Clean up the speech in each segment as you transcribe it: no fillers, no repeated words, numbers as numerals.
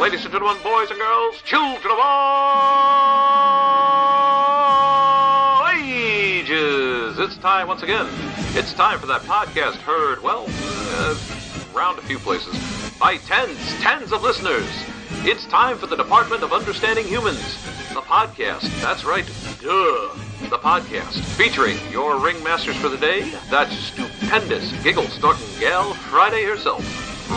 ladies and gentlemen, boys and girls, children of all ages. It's time once again. It's time for that podcast heard, well, around a few places, by tens of listeners. It's time for the Department of Understanding Humans, the podcast. That's right, the podcast, featuring your ringmasters for the day, that stupendous, giggle-snorting gal, Friday herself,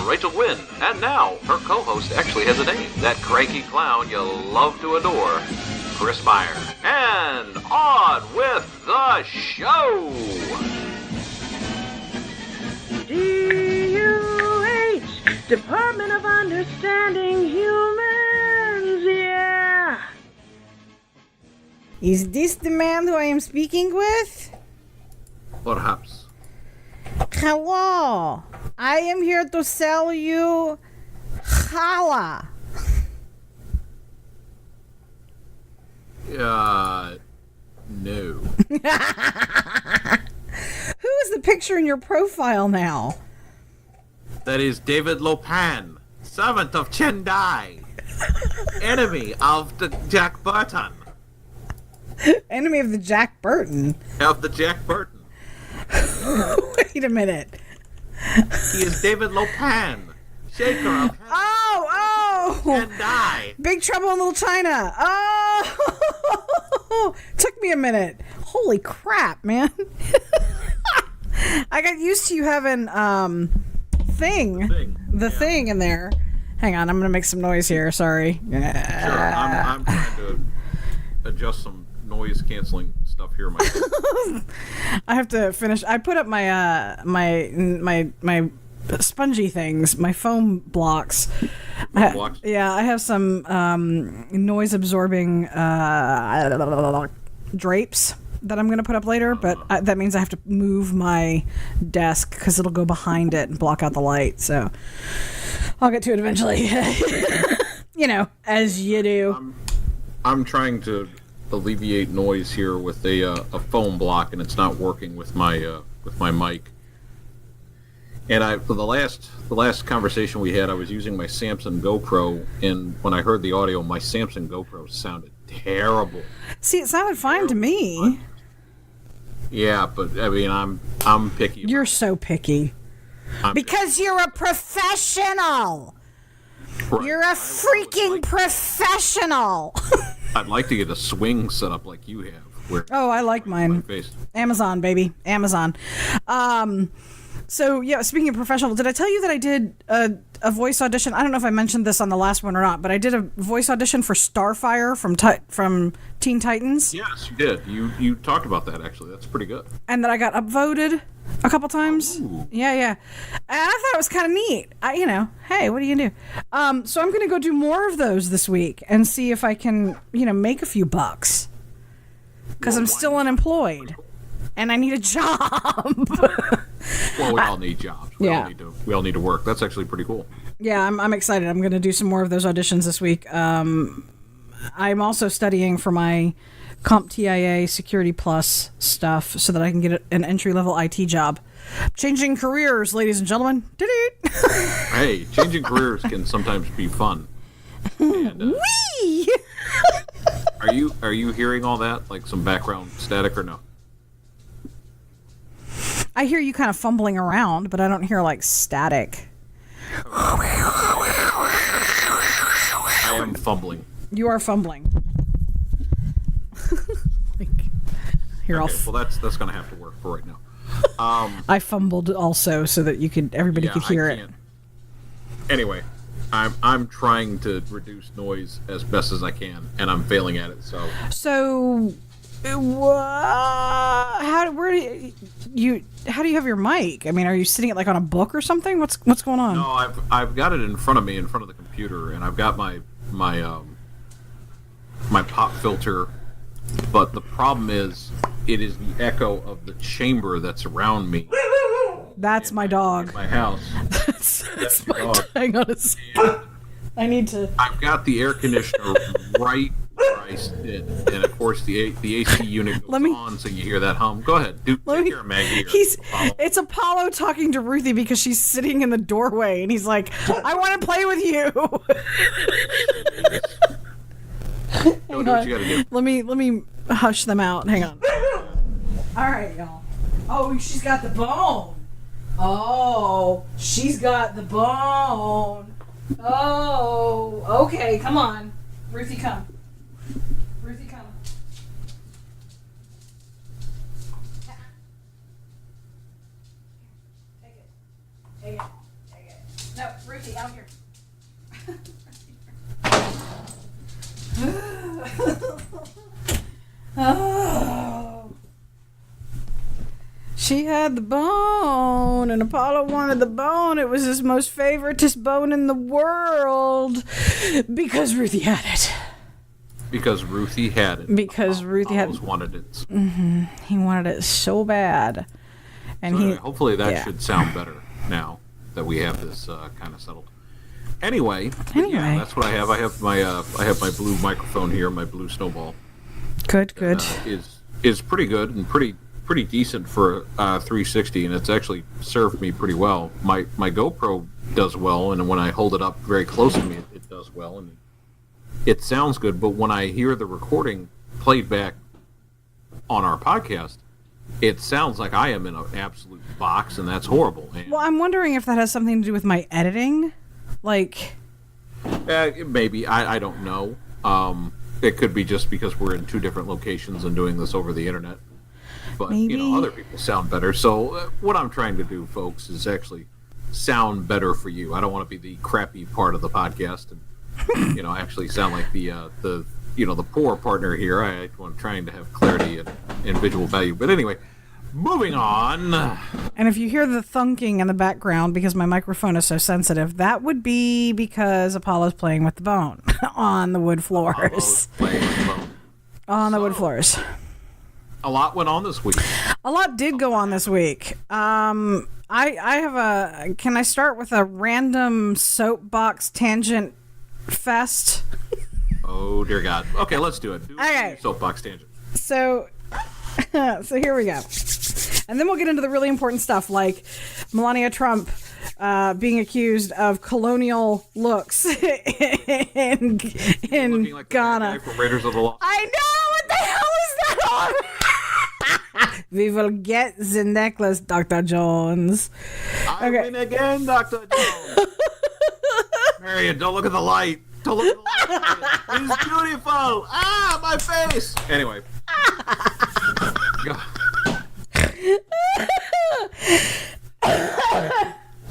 Rachel Wynn, and now her co-host actually has a name, that cranky clown you love to adore, Kris Meyer. And on with the show! D.U.H, Department of Understanding Humans, yeah! Is this the man who I am speaking with? Perhaps. Hello, I am here to sell you challah. No. Who is the picture in your profile now? That is David Lopan, servant of Chendai, enemy of the Jack Burton. Enemy of the Jack Burton. Of the Jack Burton. Wait a minute. He is David Lopan, shaker of Oh! Chendai. Big Trouble in Little China. Oh! Took me a minute. Holy crap, man. I got used to you having the thing in there. Hang on, I'm gonna make some noise here. Sorry. Sure, I'm trying to adjust some noise canceling stuff here myself. I have to finish. I put up my my spongy things, my foam blocks. Yeah, I have some noise absorbing drapes that I'm going to put up later, but that means I have to move my desk because it'll go behind it and block out the light. So I'll get to it eventually. You know, as you do. I'm trying to alleviate noise here with a foam block, and it's not working with my mic. And for the last conversation we had, I was using my Samsung GoPro, and when I heard the audio, my Samsung GoPro sounded terrible. See, it sounded fine to me. Yeah, but I mean, I'm picky. You're so picky. Because you're a professional. Right. You're a freaking professional. I'd like to get a swing set up like you have. Oh, I like mine. Amazon, baby. Amazon. So, yeah, speaking of professional, did I tell you that I did a voice audition? I don't know if I mentioned this on the last one or not, but I did a voice audition for Starfire from Teen Titans. Yes, you did. You talked about that, actually. That's pretty good. And that I got upvoted a couple times. Ooh. Yeah. And I thought it was kind of neat. Hey, what are you going to do? So I'm going to go do more of those this week and see if I can, make a few bucks. Because I'm still unemployed. And I need a job. Well, we all need jobs. We all need to work. That's actually pretty cool. Yeah, I'm excited. I'm going to do some more of those auditions this week. I'm also studying for my CompTIA Security Plus stuff so that I can get an entry-level IT job. Changing careers, ladies and gentlemen. Hey, changing careers can sometimes be fun. And, Whee! Are you hearing all that? Like some background static or no? I hear you kind of fumbling around, but I don't hear like static. I am fumbling. You are fumbling. Well, that's going to have to work for right now. I fumbled also so that everybody could hear it. Anyway, I'm trying to reduce noise as best as I can, and I'm failing at it. So, how do you have your mic? I mean, are you sitting it like on a book or something? What's going on? No, I've got it in front of me, in front of the computer, and I've got my pop filter. But the problem is, it is the echo of the chamber that's around me. That's my dog. In my house. That's my dog. Hang on a second. I need to. I've got the air conditioner right Christ. And of course, the AC unit goes on, so you hear that hum. Go ahead. Take care of Maggie. It's Apollo talking to Ruthie because she's sitting in the doorway, and he's like, I want to play with you. Do what you gotta do. Let me hush them out. Hang on. All right, y'all. Oh, she's got the bone. Oh, she's got the bone. Oh, okay, come on. Ruthie, come. Ruthie, come. Take it. Take it. Take it. No, Ruthie, out here. Oh. She had the bone, and Apollo wanted the bone. It was his most favoritist bone in the world because Ruthie had it. Because Ruthie had it. Because Ruthie had it. Wanted it. Mm-hmm. He wanted it so bad, and so hopefully that should sound better now that we have this kind of settled. Anyway, yeah, that's what I have. I have my blue microphone here, my blue Snowball. Good. Is pretty good and pretty decent for 360, and it's actually served me pretty well. My GoPro does well, and when I hold it up very close to me, it does well, and it sounds good. But when I hear the recording played back on our podcast, it sounds like I am in an absolute box, and that's horrible. And well, I'm wondering if that has something to do with my editing. Like, maybe. I don't know. It could be just because we're in two different locations and doing this over the internet. But, maybe. Other people sound better. So what I'm trying to do, folks, is actually sound better for you. I don't want to be the crappy part of the podcast and, actually sound like the poor partner here. I'm trying to have clarity and visual value. But anyway, moving on. And if you hear the thunking in the background because my microphone is so sensitive, that would be because Apollo's playing with the bone on the wood floors. On the wood floors. A lot went on this week. A lot did go on this week. I have can I start with a random soapbox tangent fest? Oh, dear God. Okay, let's do it. Okay. Soapbox tangent. So here we go. And then we'll get into the really important stuff like Melania Trump being accused of colonial looks in like Ghana. From Raiders of the Lost. I know! What the hell is that on? We will get the necklace, Dr. Jones. I win again, Dr. Jones. Marion, don't look at the light. Don't look at the light. It's beautiful. Ah, my face. Anyway.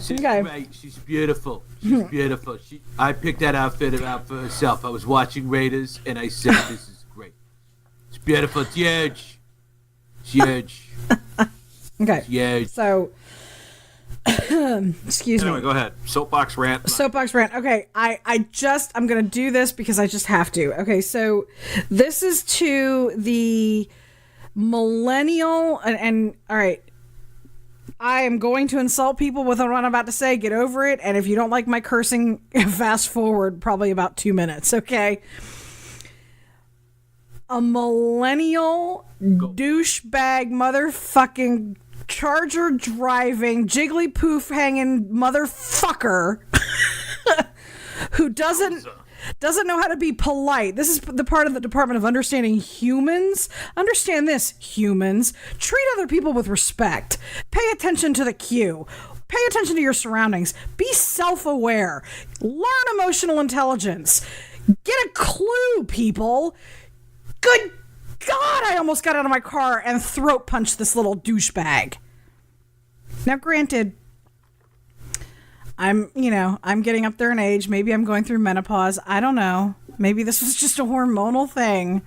She's great. She's beautiful. She's beautiful. I picked that outfit out for herself. I was watching Raiders, and I said, this is great. It's beautiful. It's huge. It's huge. Okay. It's huge. So, excuse me. Anyway, go ahead. Soapbox rant. Soapbox rant. Okay, I'm going to do this because I just have to. Okay, so this is to the millennial, and all right, I am going to insult people with what I'm about to say. Get over it. And if you don't like my cursing, fast forward probably about 2 minutes, okay? A millennial douchebag motherfucking charger driving jiggly poof hanging motherfucker who doesn't know how to be polite. This is the part of the Department of Understanding Humans. Understand this, humans. Treat other people with respect. Pay attention to the cue. Pay attention to your surroundings. Be self-aware. Learn emotional intelligence. Get a clue, people. Good God, I almost got out of my car and throat punched this little douchebag. Now, granted, I'm getting up there in age. Maybe I'm going through menopause. I don't know. Maybe this was just a hormonal thing.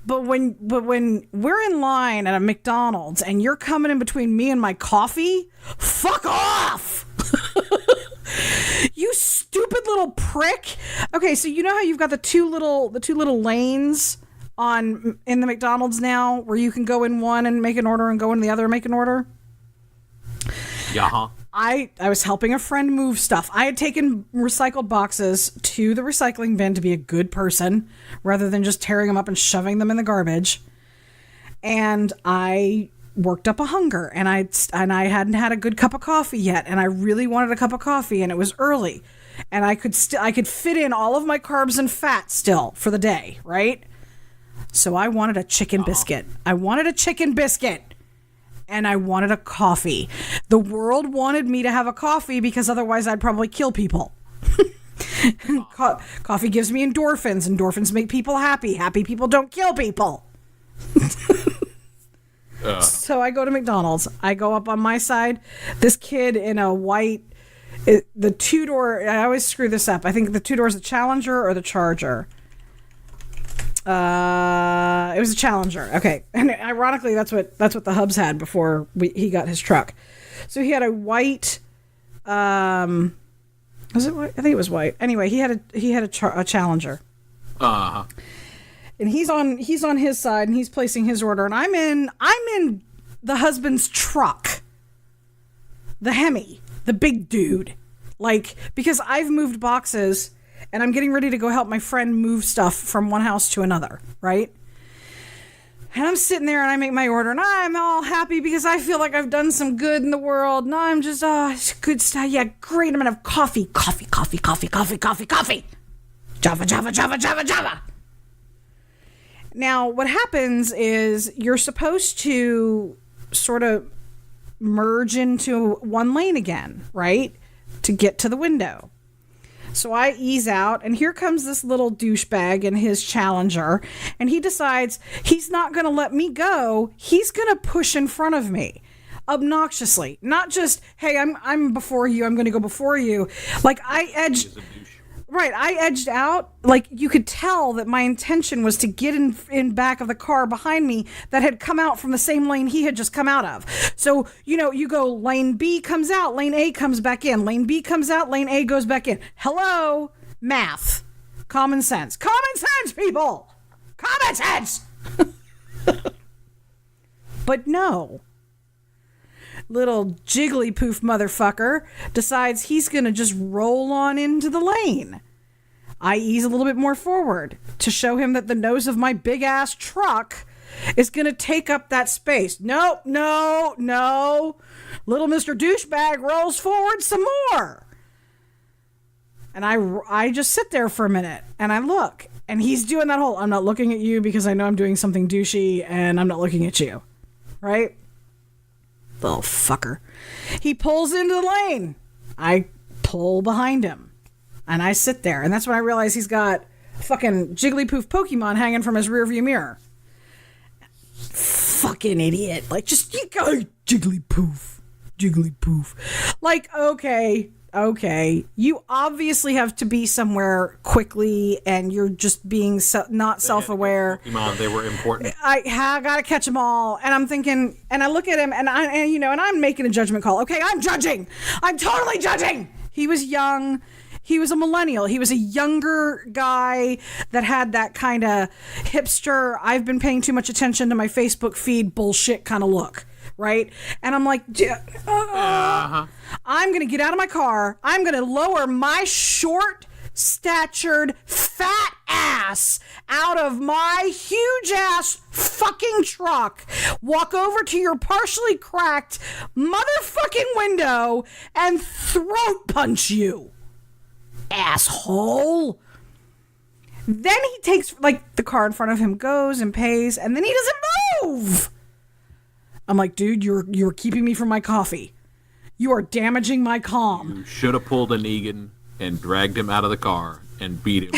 But when we're in line at a McDonald's and you're coming in between me and my coffee, fuck off! You stupid little prick. Okay, so you know how you've got the two little lanes in the McDonald's now where you can go in one and make an order and go in the other and make an order? Yeah. I was helping a friend move stuff. I had taken recycled boxes to the recycling bin to be a good person rather than just tearing them up and shoving them in the garbage. And I worked up a hunger, and I hadn't had a good cup of coffee yet, and I really wanted a cup of coffee, and it was early, and I could fit in all of my carbs and fat still for the day, right? So I wanted a chicken biscuit. I wanted a chicken biscuit. And I wanted a coffee. The world wanted me to have a coffee because otherwise I'd probably kill people. Coffee gives me endorphins. Endorphins make people happy. Happy people don't kill people. So I go to McDonald's. I go up on my side. This kid in a white, the two-door, I always screw this up. I think the two doors, the Challenger or the Charger. It was a Challenger. Okay. And ironically, that's what the Hubs had before he got his truck. So he had a white, was it white? I think it was white. Anyway, he had a Challenger. Uh-huh. And he's on his side and he's placing his order, and I'm in the husband's truck. The Hemi, the big dude. Like, because I've moved boxes and I'm getting ready to go help my friend move stuff from one house to another, right? And I'm sitting there and I make my order and I'm all happy because I feel like I've done some good in the world. And I'm just, it's good stuff. Yeah, great. I'm going to have coffee. Java. Now, what happens is you're supposed to sort of merge into one lane again, right? To get to the window. So I ease out, and here comes this little douchebag in his Challenger, and he decides he's not going to let me go. He's going to push in front of me, obnoxiously. Not just, hey, I'm before you, I'm going to go before you. Like, I edged out. Like, you could tell that my intention was to get in back of the car behind me that had come out from the same lane he had just come out of. So, you go, lane B comes out, lane A comes back in, lane B comes out, lane A goes back in. Hello? Math. Common sense. Common sense, people! Common sense! But no. Little jiggly-poof motherfucker decides he's going to just roll on into the lane. I ease a little bit more forward to show him that the nose of my big-ass truck is going to take up that space. No. Little Mr. Douchebag rolls forward some more. And I just sit there for a minute, and I look, and he's doing that whole, I'm not looking at you because I know I'm doing something douchey, and I'm not looking at you. Right? Little fucker. He pulls into the lane. I pull behind him. And I sit there. And that's when I realize he's got fucking Jigglypoof Pokemon hanging from his rearview mirror. Fucking idiot. Like, just, you go, Jigglypoof. Like, okay. You obviously have to be somewhere quickly, and you're just being not self-aware. Pokemon, they were important. I gotta catch them all, and I'm thinking, and I look at him, and I'm making a judgment call. Okay, I'm judging. I'm totally judging. He was young. He was a millennial. He was a younger guy that had that kind of hipster, I've been paying too much attention to my Facebook feed bullshit kind of look. Right? And I'm like, I'm going to get out of my car. I'm going to lower my short-statured, fat ass out of my huge-ass fucking truck, walk over to your partially cracked motherfucking window, and throat punch you. Asshole. Then he takes, like, the car in front of him goes and pays, and then he doesn't move. I'm like, dude, you're keeping me from my coffee. You are damaging my calm. You should have pulled a Negan and dragged him out of the car and beat him.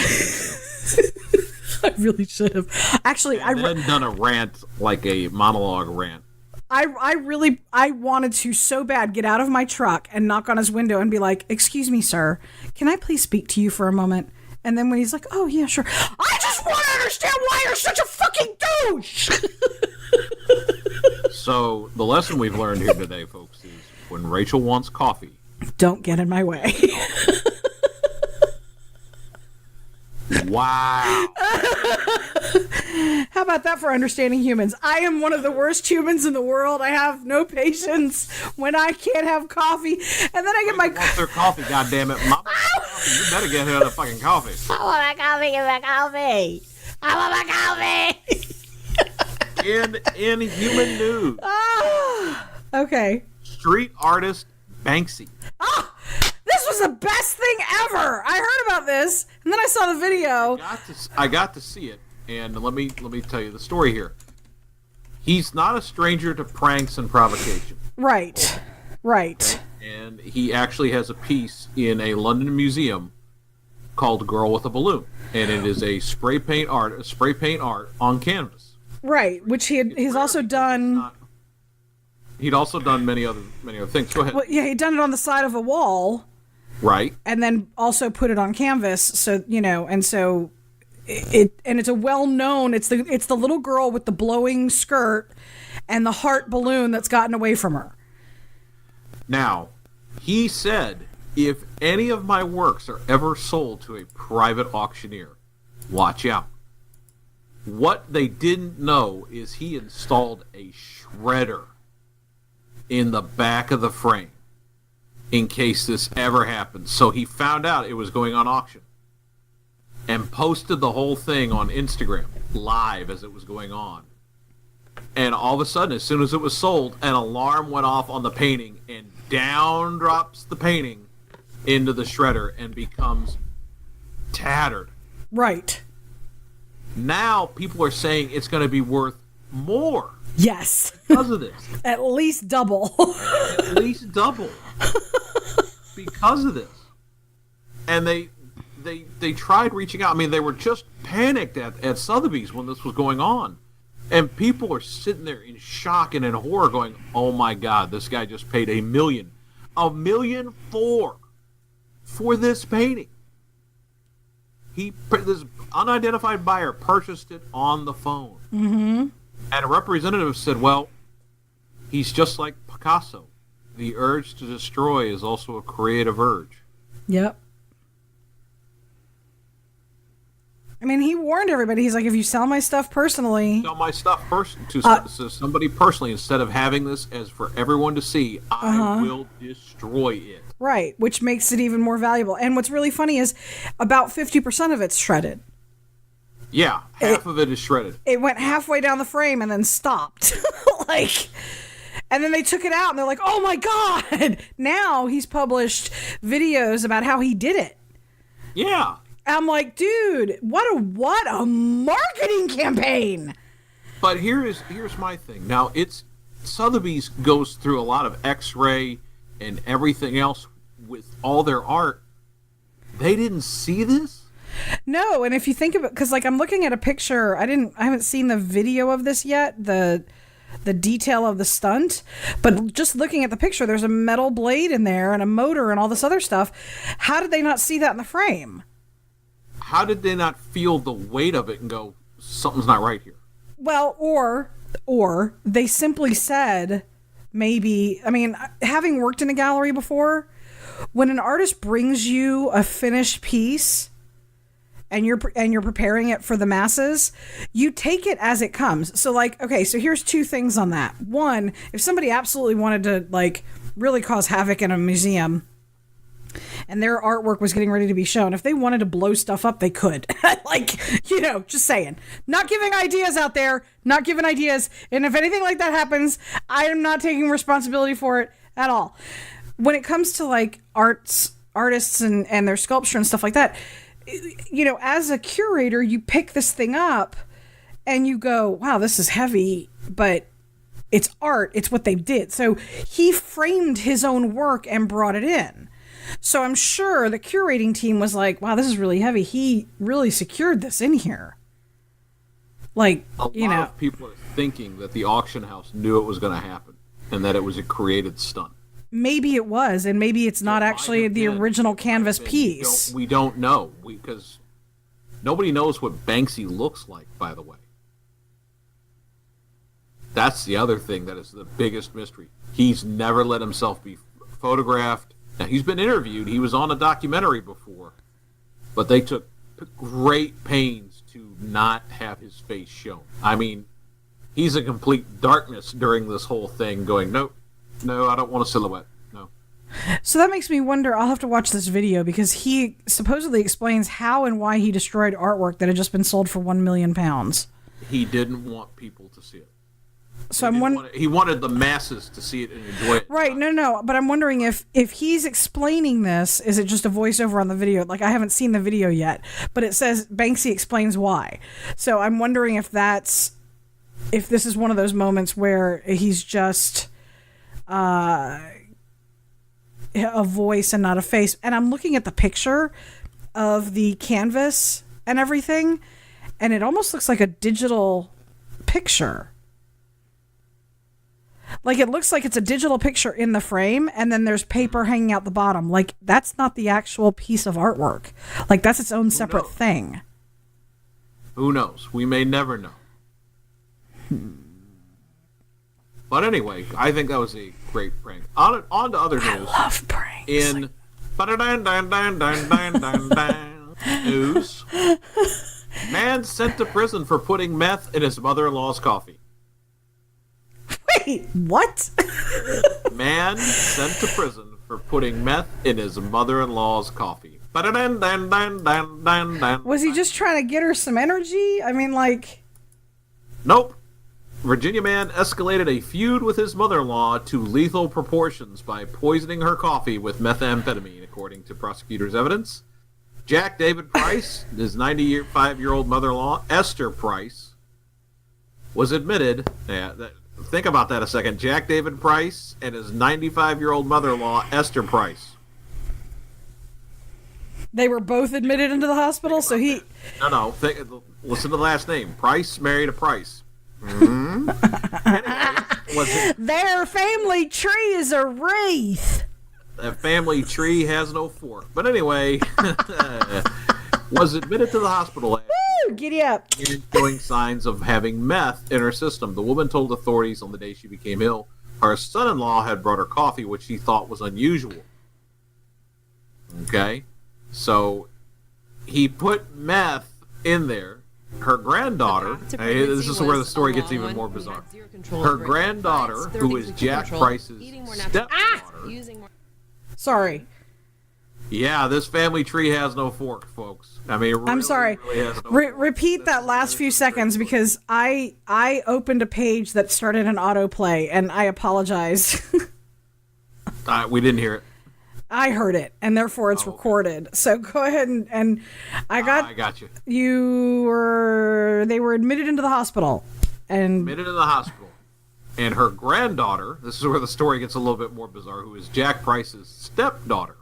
I really should have. Actually, I then done a rant, like a monologue rant. I wanted to so bad get out of my truck and knock on his window and be like, excuse me, sir, can I please speak to you for a moment? And then when he's like, oh, yeah, sure. I just want to understand why you're such a fucking douche. So the lesson we've learned here today, folks, is when Rachel wants coffee, don't get in my way. Wow. How about that for understanding humans? I am one of the worst humans in the world. I have no patience when I can't have coffee. And then I get my... wants their coffee, goddammit. Mama, you better get her the fucking coffee. I want my coffee. Give me my coffee. I want my coffee. In human news. Okay. Street artist Banksy. This was the best thing ever. I heard about this, and then I saw the video. I got to see it, and let me tell you the story here. He's not a stranger to pranks and provocation. Right. Right. And he actually has a piece in a London museum called "Girl with a Balloon," and it is a spray paint art on canvas. Right, which he's also done. He'd also done many other things. Go ahead. Well, yeah, he'd done it on the side of a wall. Right. And then also put it on canvas. So it's a well-known. It's the little girl with the blowing skirt and the heart balloon that's gotten away from her. Now, he said, if any of my works are ever sold to a private auctioneer, watch out. What they didn't know is he installed a shredder in the back of the frame in case this ever happens. So he found out it was going on auction and posted the whole thing on Instagram live as it was going on. And all of a sudden, as soon as it was sold, an alarm went off on the painting, and down drops the painting into the shredder and becomes tattered. Right. Now people are saying it's going to be worth more. Yes. Because of this. At least double. At least double. Because of this. And they tried reaching out. I mean, they were just panicked at Sotheby's when this was going on. And people are sitting there in shock and in horror going, oh my God, this guy just paid $1 million. $1 million for this painting. This unidentified buyer purchased it on the phone. Mm-hmm. And a representative said, well, he's just like Picasso. The urge to destroy is also a creative urge. Yep. I mean, he warned everybody. He's like, if you sell my stuff personally... Sell my stuff to somebody personally, instead of having this as for everyone to see, I will destroy it. Right, which makes it even more valuable. And what's really funny is about 50% of it's shredded. Yeah, half of it is shredded. It went halfway down the frame and then stopped. And then they took it out and they're like, oh my God. Now he's published videos about how he did it. Yeah. I'm like, dude, what a marketing campaign. But here's my thing. Now, Sotheby's goes through a lot of X-ray and everything else with all their art. They didn't see this? No, and if you think of it, because I'm looking at a picture, I haven't seen the video of this yet, the detail of the stunt, but just looking at the picture, there's a metal blade in there and a motor and all this other stuff. How did they not see that in the frame? How did they not feel the weight of it and go, something's not right here? Well, or they simply said, maybe, I mean, having worked in a gallery before, when an artist brings you a finished piece and you're preparing it for the masses, you take it as it comes. So okay, so here's two things on that. One, if somebody absolutely wanted to really cause havoc in a museum and their artwork was getting ready to be shown, if they wanted to blow stuff up, they could. Just saying. Not giving ideas out there, not giving ideas. And if anything like that happens, I am not taking responsibility for it at all. When it comes to artists and their sculpture and stuff like that, as a curator, you pick this thing up and you go, wow, this is heavy, but it's art. It's what they did. So he framed his own work and brought it in. So I'm sure the curating team was like, wow, this is really heavy. He really secured this in here. A lot of people are thinking that the auction house knew it was going to happen and that it was a created stunt. Maybe it was, and maybe it's not actually the original canvas piece. We don't know, because nobody knows what Banksy looks like, by the way. That's the other thing that is the biggest mystery. He's never let himself be photographed. Now, he's been interviewed. He was on a documentary before, but they took great pains to not have his face shown. I mean, he's in complete darkness during this whole thing, going, no, I don't want a silhouette. No. So that makes me wonder, I'll have to watch this video, because he supposedly explains how and why he destroyed artwork that had just been sold for £1 million. He didn't want people to see it. So he wanted the masses to see it and enjoy it. Right, no, but I'm wondering if he's explaining this, is it just a voiceover on the video? Like, I haven't seen the video yet, but it says Banksy explains why. So I'm wondering if this is one of those moments where he's just a voice and not a face. And I'm looking at the picture of the canvas and everything, and it almost looks like a digital picture. Like, it looks like it's a digital picture in the frame, and then there's paper hanging out the bottom. Like, that's not the actual piece of artwork. Like, that's its own separate thing. Who knows? We may never know. But anyway, I think that was a great prank. On to other news. I love pranks. News. Man sent to prison for putting meth in his mother-in-law's coffee. Wait, what? Man sent to prison for putting meth in his mother-in-law's coffee. Was he just trying to get her some energy? I mean, like... Nope. Virginia man escalated a feud with his mother-in-law to lethal proportions by poisoning her coffee with methamphetamine, according to prosecutors' evidence. Jack David Price, his 95-year-old mother-in-law, Esther Price, was admitted... Think about that a second. Jack David Price and his 95-year-old mother-in-law, Esther Price. They were both admitted into the hospital, so he... No. Listen to the last name. Price married a Price. Mm-hmm. Anyway, their family tree is a wreath. That family tree has no fork. But anyway, was admitted to the hospital last Woo! Giddy up. showing signs of having meth in her system. The woman told authorities on the day she became ill her son-in-law had brought her coffee, which she thought was unusual. Okay? So he put meth in there. Her granddaughter, this is where the story gets even more bizarre. Her granddaughter, who is Jack Price's stepdaughter. Sorry. Yeah, this family tree has no fork, folks. I mean, really, I'm sorry. Really has no repeat that last few seconds, because I opened a page that started an autoplay, and I apologize. We didn't hear it. I heard it, and therefore it's recorded. So go ahead and I got you. They were admitted into the hospital. Admitted into the hospital. And her granddaughter, this is where the story gets a little bit more bizarre, who is Jack Price's stepdaughter,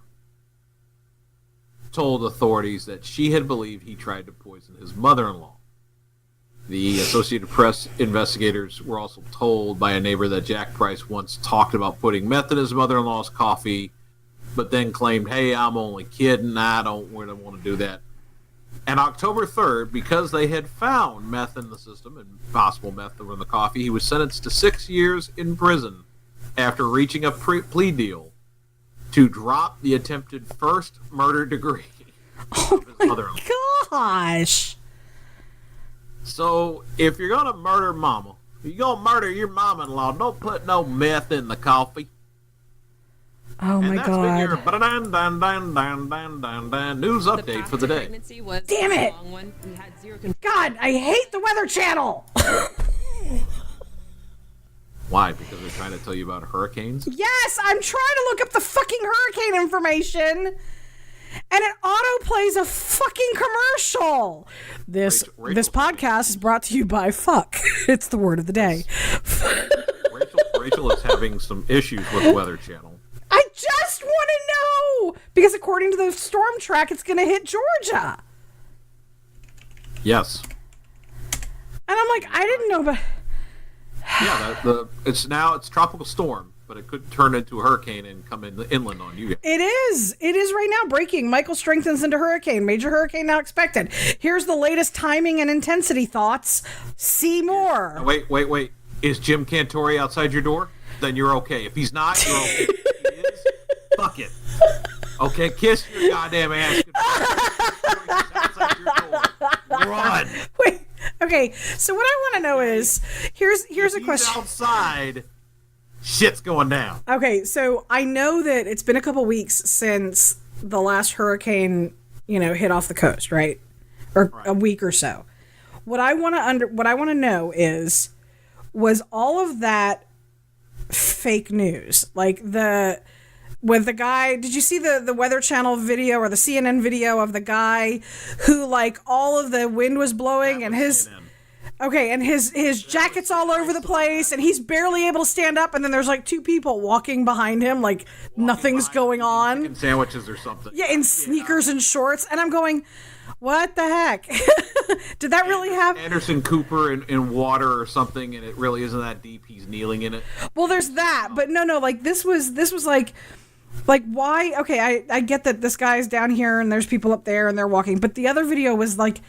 told authorities that she had believed he tried to poison his mother-in-law. The Associated Press investigators were also told by a neighbor that Jack Price once talked about putting meth in his mother-in-law's coffee, but then claimed, hey, I'm only kidding, I don't really want to do that. And October 3rd, because they had found meth in the system and possible meth in the coffee, he was sentenced to 6 years in prison after reaching a plea deal to drop the attempted first murder degree of his mother-in-law. Gosh. So, if you're going to murder mama, if you're going to murder your mama-in-law, don't put no meth in the coffee. Oh my God. Your news update for the day. Damn it. God, I hate the Weather Channel. Why? Because they're trying to tell you about hurricanes? Yes, I'm trying to look up the fucking hurricane information, and it auto-plays a fucking commercial. This podcast is brought to you by fuck. It's the word of the day. Rachel is having some issues with the Weather Channel. I just want to know, because according to the storm track, it's going to hit Georgia. Yes. And I'm like, I didn't know about... Yeah, it's tropical storm, but it could turn into a hurricane and come in the inland on you guys. It is right now. Breaking. Michael strengthens into hurricane. Major hurricane now expected. Here's the latest timing and intensity thoughts. See more. Wait. Is Jim Cantori outside your door? Then you're okay. If he's not, you're okay. If he is, fuck it. Okay, kiss your goddamn ass. He's outside your Okay, so what I want to know is, here's a question. Outside, shit's going down. Okay, so I know that it's been a couple weeks since the last hurricane, hit off the coast, right? Or a week or so. What I want to know is, was all of that fake news? Like with the guy, did you see the Weather Channel video or the CNN video of the guy who, like, all of the wind was blowing and his jacket's all over the place and he's barely able to stand up, and then there's like two people walking behind him like nothing's going on. Sandwiches or something. Yeah, in sneakers and shorts, and I'm going, what the heck? Did that really happen? Anderson Cooper in water or something, and it really isn't that deep. He's kneeling in it. Well, there's that, but no, like this was like why? Okay, I get that this guy's down here and there's people up there and they're walking, but the other video was like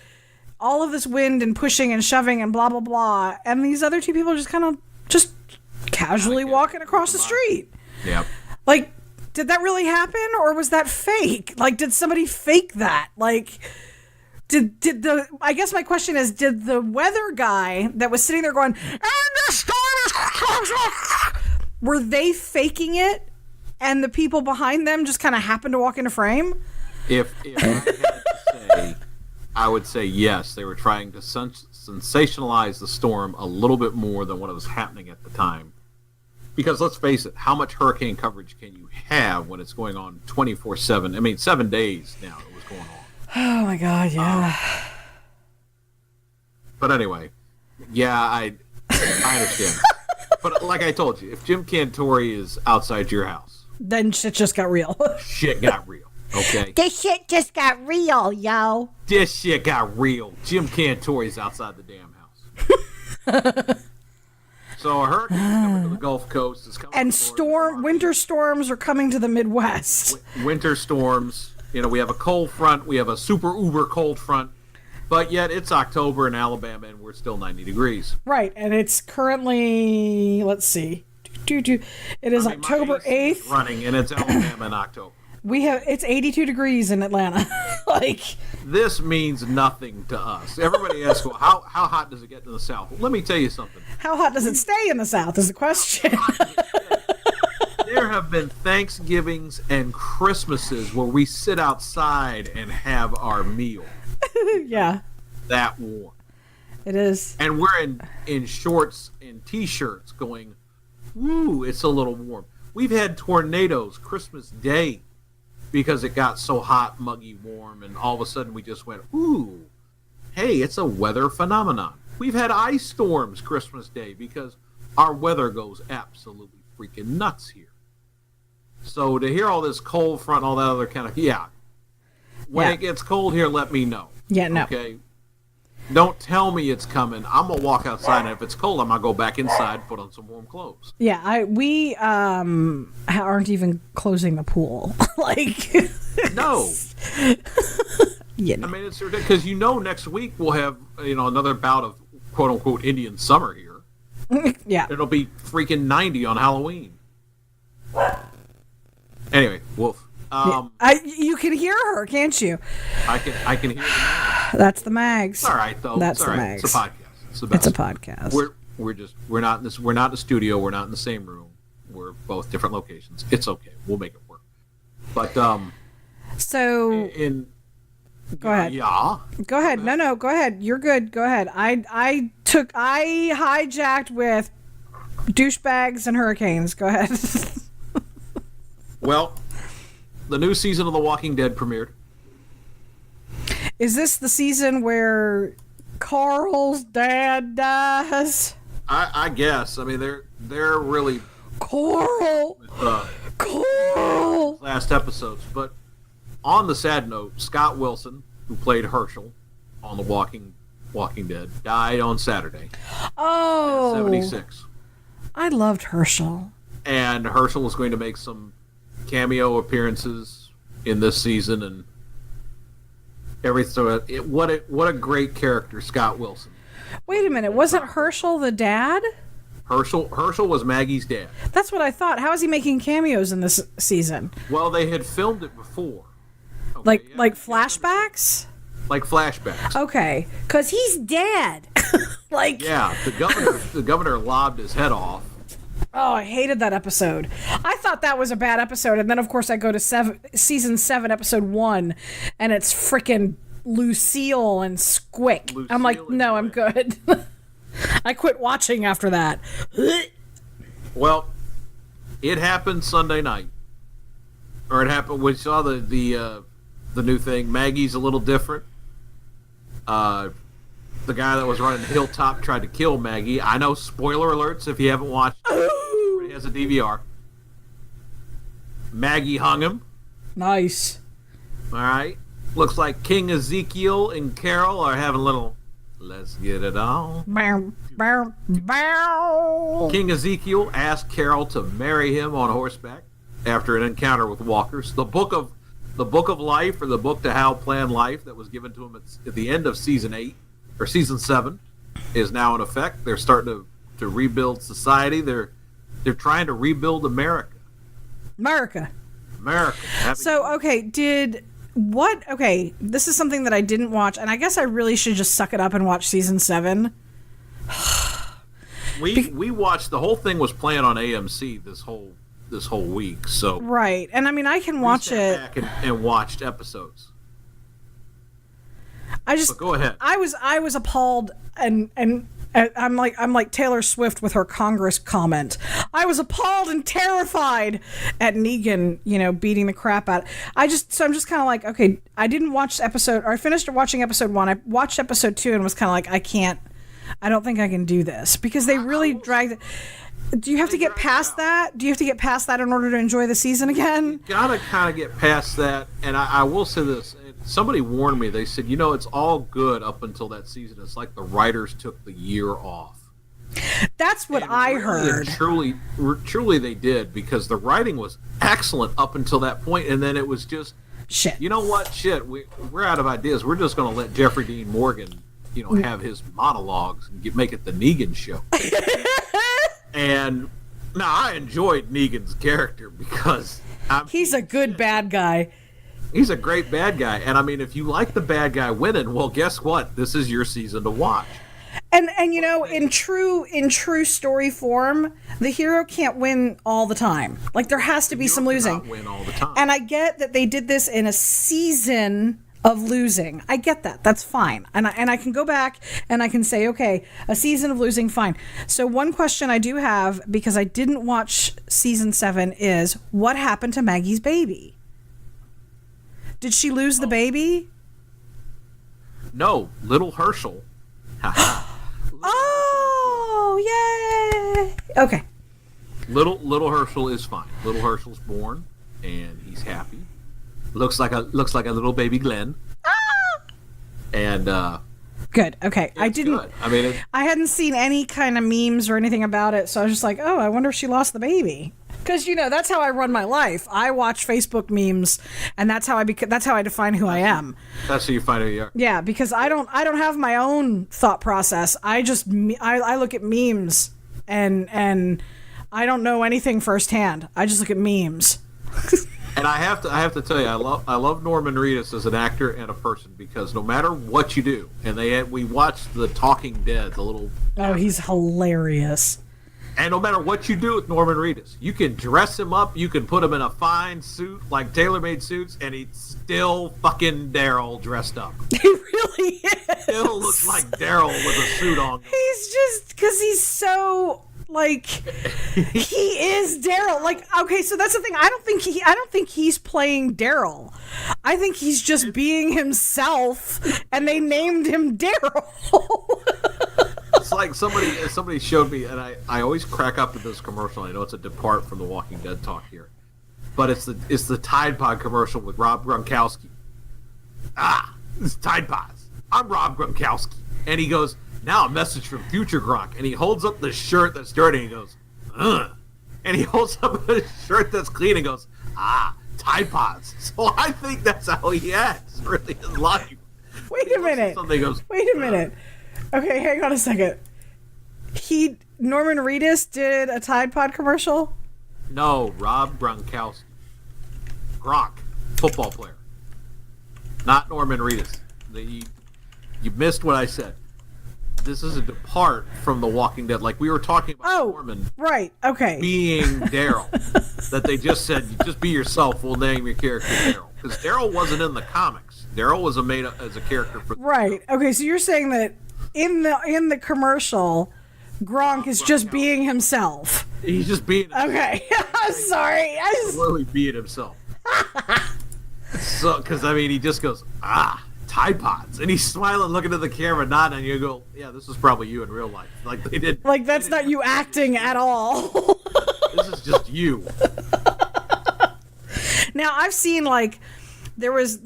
all of this wind and pushing and shoving and blah blah blah, and these other two people are just kind of casually walking across the street. Yep. Like, did that really happen, or was that fake? Like, did somebody fake that? Like, I guess my question is, did the weather guy that was sitting there going, and the storm is, were they faking it, and the people behind them just kind of happened to walk into frame? If I had to say, I would say yes. They were trying to sensationalize the storm a little bit more than what was happening at the time. Because let's face it, how much hurricane coverage can you have when it's going on 24/7? I mean, 7 days now it was going on. Oh my God, yeah. But anyway, yeah, I understand. But like I told you, if Jim Cantori is outside your house, then shit just got real. Shit got real, okay? This shit just got real, yo. This shit got real. Jim Cantori's outside the damn house. So a hurricane's coming to the Gulf Coast. It's coming and winter storms are coming to the Midwest. Winter storms. We have a cold front. We have a super uber cold front. But yet it's October in Alabama and we're still 90 degrees. Right, and it's currently, let's see, it is October 8th. Running, and it's Alabama in October. It's 82 degrees in Atlanta. Like, this means nothing to us. Everybody asks, well, how hot does it get in the South? Well, let me tell you something. How hot does it stay in the South is the question. There have been Thanksgivings and Christmases where we sit outside and have our meal. Yeah. That warm. It is. And we're in shorts and T-shirts going, woo, it's a little warm. We've had tornadoes Christmas Day because it got so hot, muggy, warm, and all of a sudden we just went, ooh, hey, it's a weather phenomenon. We've had ice storms Christmas Day because our weather goes absolutely freaking nuts here. So to hear all this cold front and all that other kind of, when it gets cold here, let me know. Yeah, no. Okay? Don't tell me it's coming. I'm going to walk outside, and if it's cold, I'm going to go back inside, put on some warm clothes. Yeah, we aren't even closing the pool. Like, no. Yeah. I mean, it's ridiculous, because next week we'll have, another bout of quote-unquote Indian summer here. Yeah. It'll be freaking 90 on Halloween. Anyway, Wolf. You can hear her, can't you? I can hear the mags. That's the mags. It's all right, though. That's it's the all right. mags. It's a podcast. It's a podcast. We're not in the studio. We're not in the same room. We're both different locations. It's okay. We'll make it work. But so go ahead. Yeah. Go ahead. No, go ahead. You're good. Go ahead. I hijacked with douchebags and hurricanes. Go ahead. Well, the new season of The Walking Dead premiered. Is this the season where Carl's dad dies? I guess. I mean, they're really Carl. Carl. Last episodes, but on the sad note, Scott Wilson, who played Herschel on The Walking Dead, died on Saturday. Oh. At 76. I loved Herschel. And Herschel was going to make some cameo appearances in this season and everything. So what a great character, Scott Wilson. Wait a minute, wasn't Herschel the dad? Herschel was Maggie's dad. That's what I thought. How is he making cameos in this season? Well, they had filmed it before. Okay, like flashbacks? like flashbacks. Okay, because he's dead. Like, yeah, the governor lobbed his head off. Oh, I hated that episode. I thought that was a bad episode, and then of course I go to season 7, episode 1, and it's freaking Lucille and Squick. I'm like, no, I'm good. I quit watching after that. Well, it happened Sunday night, or it happened. We saw the new thing. Maggie's a little different. The guy that was running Hilltop tried to kill Maggie. I know, spoiler alerts if you haven't watched. He has a DVR. Maggie hung him. Nice. All right. Looks like King Ezekiel and Carol are having a little, let's get it on. Bow, bow, bow. King Ezekiel asked Carol to marry him on horseback after an encounter with walkers. The book of life, or the book to how plan life, that was given to him at the end of season 8 or season 7, is now in effect. They're starting to rebuild society. They're trying to rebuild America. So, okay, this is something that I didn't watch, and I guess I really should just suck it up and watch season 7. We watched, the whole thing was playing on AMC this whole week, so right. And I mean, I can watch it back and watched episodes. But go ahead. I was appalled, and I'm like Taylor Swift with her Congress comment. I was appalled and terrified at Negan, beating the crap out. I'm just kind of like, okay, I didn't watch I finished watching episode 1. I watched episode 2 and was kind of like, I don't think I can do this, because they really dragged it. Do you have to get past that? Do you have to get past that in order to enjoy the season again? You gotta kind of get past that, and I will say this. Somebody warned me. They said, it's all good up until that season. It's like the writers took the year off. That's what I heard. Truly they did, because the writing was excellent up until that point, and then it was just, shit. You know what? Shit, we're out of ideas. We're just going to let Jeffrey Dean Morgan, have his monologues and make it the Negan show. And now I enjoyed Negan's character, because he's a good bad guy. He's a great bad guy. And I mean, if you like the bad guy winning, well, guess what? This is your season to watch. And in true story form, the hero can't win all the time. Like, there has to be some losing. Cannot win all the time. And I get that they did this in a season of losing. I get that. That's fine. And I can go back and I can say, okay, a season of losing, fine. So one question I do have, because I didn't watch season 7, is what happened to Maggie's baby? Did she lose the baby? No, little Herschel. Oh, yay! Okay. Little Herschel is fine. Little Herschel's born, and he's happy. Looks like a little baby Glenn. And good. Okay. I didn't. Good. I mean, I hadn't seen any kind of memes or anything about it, so I was just like, oh, I wonder if she lost the baby. Because that's how I run my life. I watch Facebook memes, and that's how I define who I am. That's who you find who you are. Yeah, because I don't have my own thought process. I look at memes, and I don't know anything firsthand. I just look at memes. And I have to tell you, I love Norman Reedus as an actor and a person, because no matter what you do, and we watched The Talking Dead, the little. Oh, he's hilarious. And no matter what you do with Norman Reedus, you can dress him up, you can put him in a fine suit, like tailor-made suits, and he's still fucking Daryl dressed up. He really is. Still looks like Daryl with a suit on. He's just, because he's so, like, he is Daryl. Like, okay, so that's the thing. I don't think he's playing Daryl. I think he's just being himself, and they named him Daryl. It's like somebody showed me, and I always crack up at this commercial. I know it's a depart from the Walking Dead talk here, but it's the Tide Pod commercial with Rob Gronkowski. It's Tide Pods. I'm Rob Gronkowski, and he goes, now a message from future Gronk, and he holds up the shirt that's dirty, and he goes, and he holds up a shirt that's clean, and goes, Tide Pods. So I think that's how he acts, really, his life. Wait a minute. Wait a minute. Okay, hang on a second. Norman Reedus did a Tide Pod commercial? No, Rob Gronkowski. Gronk, football player. Not Norman Reedus. You missed what I said. This is a depart from The Walking Dead. Like we were talking about Norman. Right. Okay. Being Daryl. That they just said, just be yourself. We'll name your character Daryl. Because Daryl wasn't in the comics. Daryl was made as a character for. Right. Okay. So you're saying that in the commercial, Gronk is just being himself. He's just being himself. Okay. I'm sorry. He's literally being himself. So, because he just goes, Tide Pods, and he's smiling, looking at the camera, nodding, and you go, yeah, this is probably you in real life. Like they did. Like that's not you acting at all. This is just you. Now I've seen there was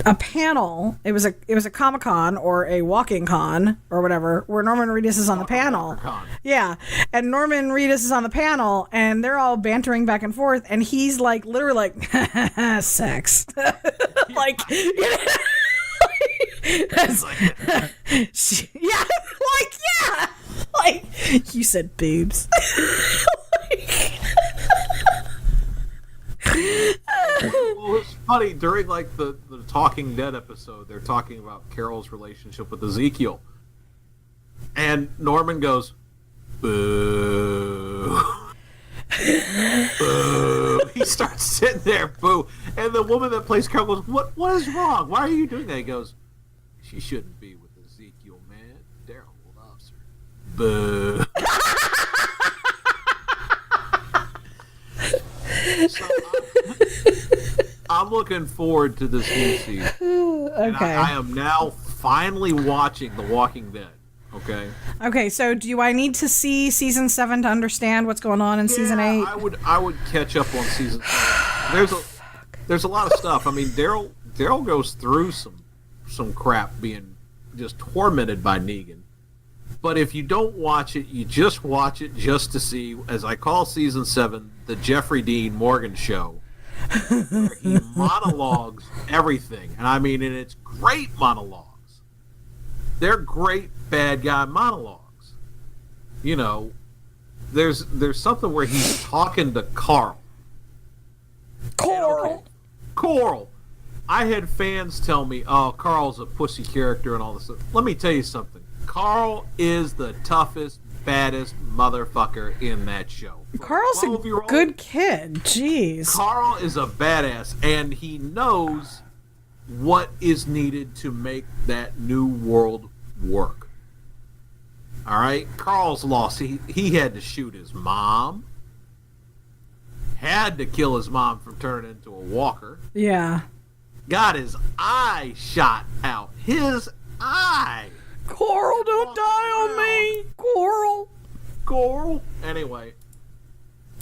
a panel. It was a Comic-Con or a walking con or whatever where Norman Reedus is on the panel. Yeah, and Norman Reedus is on the panel, and they're all bantering back and forth, and he's literally sex, you said boobs. Well, it's funny during the Talking Dead episode. They're talking about Carol's relationship with Ezekiel, and Norman goes, "Boo." Boo. He starts sitting there, boo. And the woman that plays Carol goes, What is wrong? Why are you doing that? He goes, she shouldn't be with Ezekiel, man. Daryl loves her. Boo. So I'm looking forward to this new season. Okay. I am now finally watching The Walking Dead. Okay. Okay, so do I need to see season 7 to understand what's going on in season 8? I would catch up on season 7. There's a lot of stuff. Daryl goes through some crap being just tormented by Negan. But if you don't watch it, you just watch it just to see, as I call season 7, the Jeffrey Dean Morgan show, where he monologues everything. And it's great monologues. They're great bad guy monologues. There's something where he's talking to Carl. Coral. I had fans tell me, oh, Carl's a pussy character and all this stuff. Let me tell you something. Carl is the toughest, baddest motherfucker in that show. Carl's a good kid. Jeez. Carl is a badass, and he knows what is needed to make that new world work. All right? Carl's lost. He had to shoot his mom. Had to kill his mom from turning into a walker. Yeah. Got his eye shot out. His eye. Coral, don't die on me. Coral. Anyway,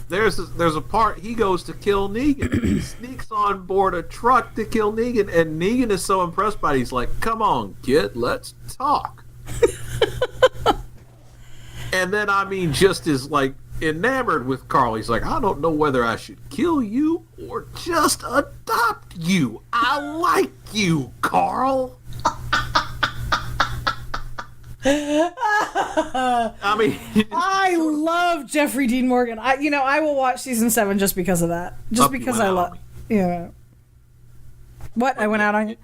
there's a part he goes to kill Negan. He sneaks on board a truck to kill Negan, and Negan is so impressed by it, he's like, come on, kid, let's talk. And then, just is enamored with Carl. He's like, I don't know whether I should kill you or just adopt you. I like you, Carl. I love Jeffrey Dean Morgan. I will watch season 7 just because of that. Just because I love. Yeah. What? I went out on you?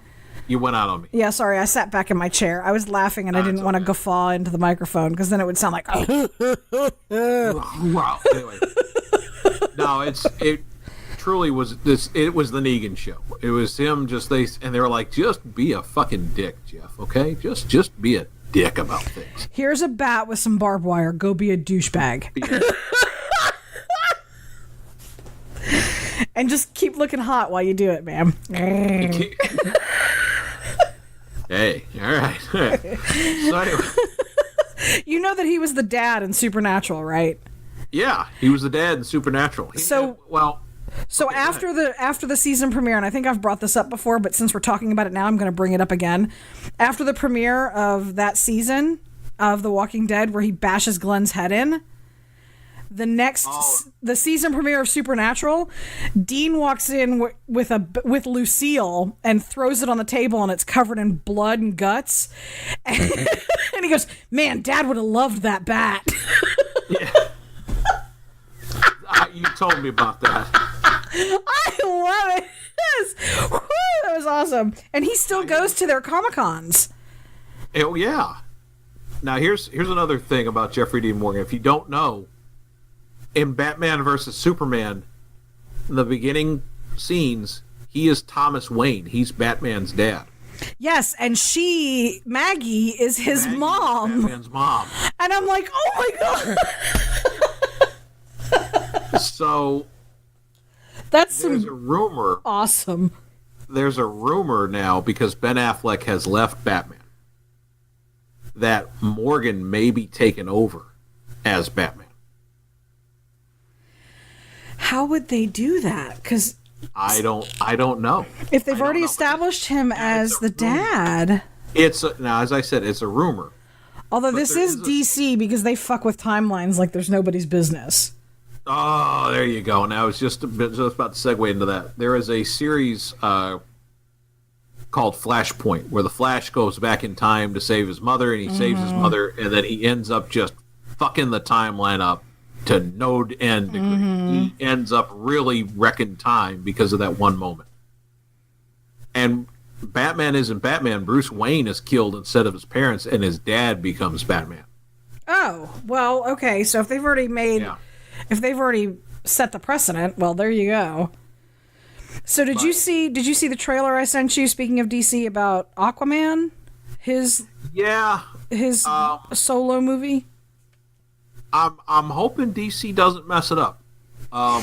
You went out on me. Yeah, sorry. I sat back in my chair. I was laughing and I didn't want to guffaw into the microphone because then it would sound like. Wow. Anyway. No, it truly was this. It was the Negan show. It was him. And they were like, just be a fucking dick, Jeff. Okay, just be a dick about things. Here's a bat with some barbed wire. Go be a douchebag. And just keep looking hot while you do it, man. Hey, all right. So anyway. You know that he was the dad in Supernatural, right? Yeah, he was the dad in Supernatural. After the season premiere, and I think I've brought this up before, but since we're talking about it now, I'm going to bring it up again. After the premiere of that season of The Walking Dead, where he bashes Glenn's head in, the season premiere of Supernatural, Dean walks in with Lucille and throws it on the table, and it's covered in blood and guts. And he goes, "Man, Dad would have loved that bat." Yeah. You told me about that. I love it. Yes. That was awesome. And he still goes to their Comic-Cons. Oh, yeah. Now, here's another thing about Jeffrey Dean Morgan. If you don't know, in Batman versus Superman, in the beginning scenes, he is Thomas Wayne. He's Batman's dad. Yes, and Maggie, is his mom. Is Batman's mom. And I'm like, oh my god. So, there's a rumor. Awesome. There's a rumor now, because Ben Affleck has left Batman, that Morgan may be taken over as Batman. How would they do that? Because I don't know. If they've already established him as the dad. Now, as I said, it's a rumor. Although this is DC, because they fuck with timelines like there's nobody's business. Oh, there you go. Now, I was just about to segue into that. There is a series called Flashpoint, where the Flash goes back in time to save his mother, and he saves his mother, and then he ends up just fucking the timeline up to no end degree. He ends up really wrecking time because of that one moment. And Batman isn't Batman. Bruce Wayne is killed instead of his parents, and his dad becomes Batman. Oh, well, okay. So if they've already if they've already set the precedent, well, there you go. So did you see the trailer I sent you, speaking of DC, about Aquaman? His solo movie? I'm hoping DC doesn't mess it up. I'm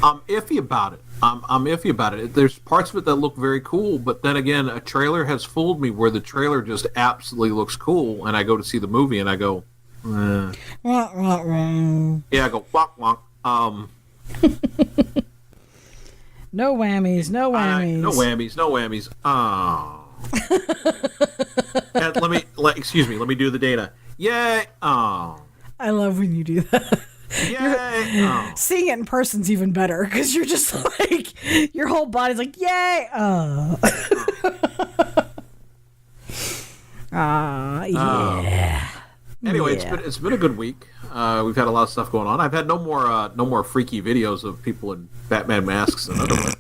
iffy about it. I'm iffy about it. There's parts of it that look very cool, but then again, a trailer has fooled me where the trailer just absolutely looks cool, and I go to see the movie and I go, Yeah, I go, wonk, wonk. No whammies, no whammies. No whammies, no whammies. Oh. Let me do the data. Yay! Oh. I love when you do that. Yay! Oh. Seeing it in person's even better, because you're just like, your whole body's like, yay! Oh. Yeah. Anyway, it's been a good week. We've had a lot of stuff going on. I've had no more freaky videos of people in Batman masks and underwear.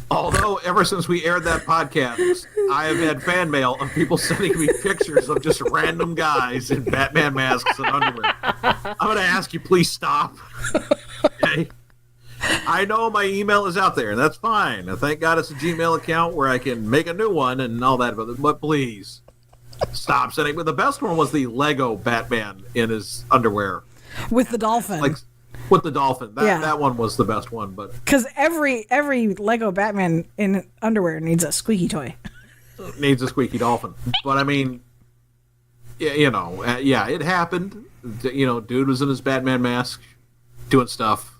Although, ever since we aired that podcast, I have had fan mail of people sending me pictures of just random guys in Batman masks and underwear. I'm going to ask you, please stop. Okay? I know my email is out there, and that's fine. Thank God it's a Gmail account where I can make a new one and all that, but please stop sending. But the best one was the Lego Batman in his underwear. With the dolphin. With the dolphin. That one was the best one. But because every Lego Batman in underwear needs a squeaky toy. Needs a squeaky dolphin. But I mean, it happened. Dude was in his Batman mask doing stuff.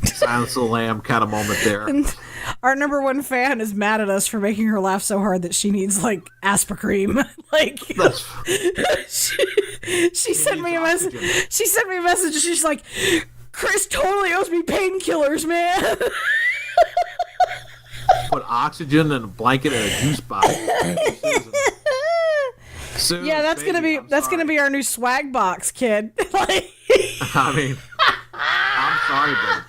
Silence of the Lamb kind of moment there. And our number one fan is mad at us for making her laugh so hard that she needs Aspercream. She sent me a message. She sent me a message and she's like, Kris totally owes me painkillers, man. Put oxygen in a blanket and a juice box. Yeah, that's gonna be our new swag box, kid. I mean, I'm sorry, but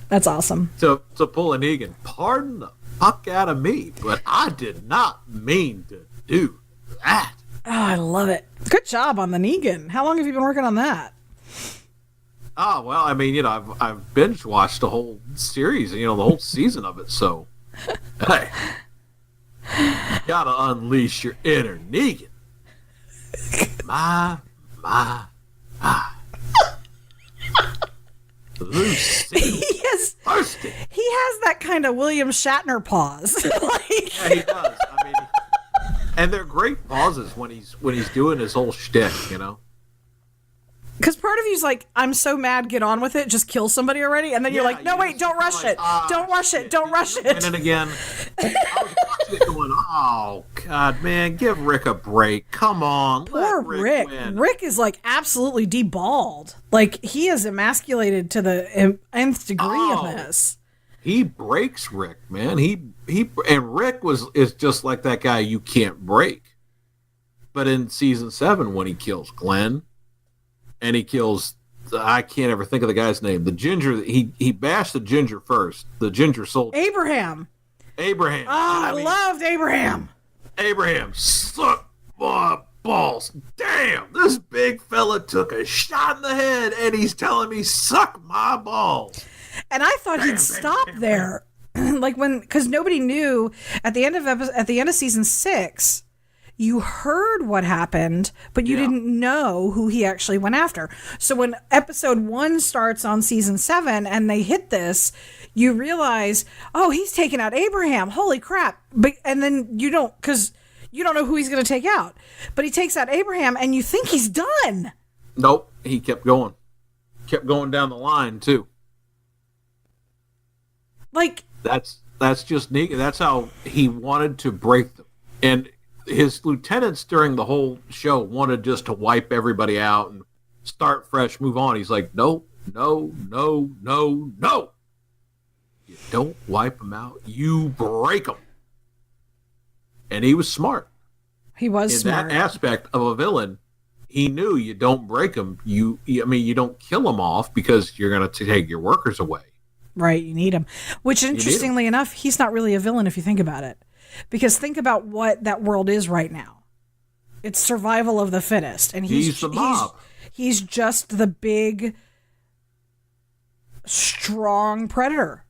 that's awesome. To pull an Egan, pardon the fuck out of me, but I did not mean to do that. Oh, I love it. Good job on the Negan. How long have you been working on that? Oh, well, I mean, I've binge watched the whole series, the whole season of it, so hey, gotta unleash your inner Negan. My. Lucy. He has that kind of William Shatner pause. Yeah, he does. I mean, and they're great pauses when he's doing his whole shtick, Because part of you's like, I'm so mad, get on with it, just kill somebody already, and then you're like, no, wait, don't rush it, don't rush it, don't rush it. And then again, I was watching it going, oh God, man, give Rick a break, come on. Poor Rick. Rick is absolutely deballed. He is emasculated to the nth degree of this. He breaks Rick, man. And Rick is just like that guy you can't break. But in season 7, when he kills Glenn, and he kills I can't ever think of the guy's name. The ginger, he bashed the ginger first. The ginger soldier. Abraham. Abraham. Oh, I loved Abraham. Abraham, suck my balls. Damn, this big fella took a shot in the head, and he's telling me, suck my balls. And I thought he'd stop there. Like because nobody knew at the end of season 6, you heard what happened, but you didn't know who he actually went after. So when episode 1 starts on season 7 and they hit this, you realize, oh, he's taking out Abraham. Holy crap. And then you don't, because you don't know who he's going to take out. But he takes out Abraham and you think he's done. Nope. He kept going. Kept going down the line, too. Like, that's just neat. That's how he wanted to break them. And his lieutenants during the whole show wanted just to wipe everybody out and start fresh, move on. He's like, no. You don't wipe them out. You break them. And he was smart. He was smart. In that aspect of a villain, he knew you don't break them. You don't kill them off because you're going to take your workers away. Right, you need him. Which, interestingly enough, he's not really a villain if you think about it. Because think about what that world is right now. It's survival of the fittest. And he's the mob. He's just the big, strong predator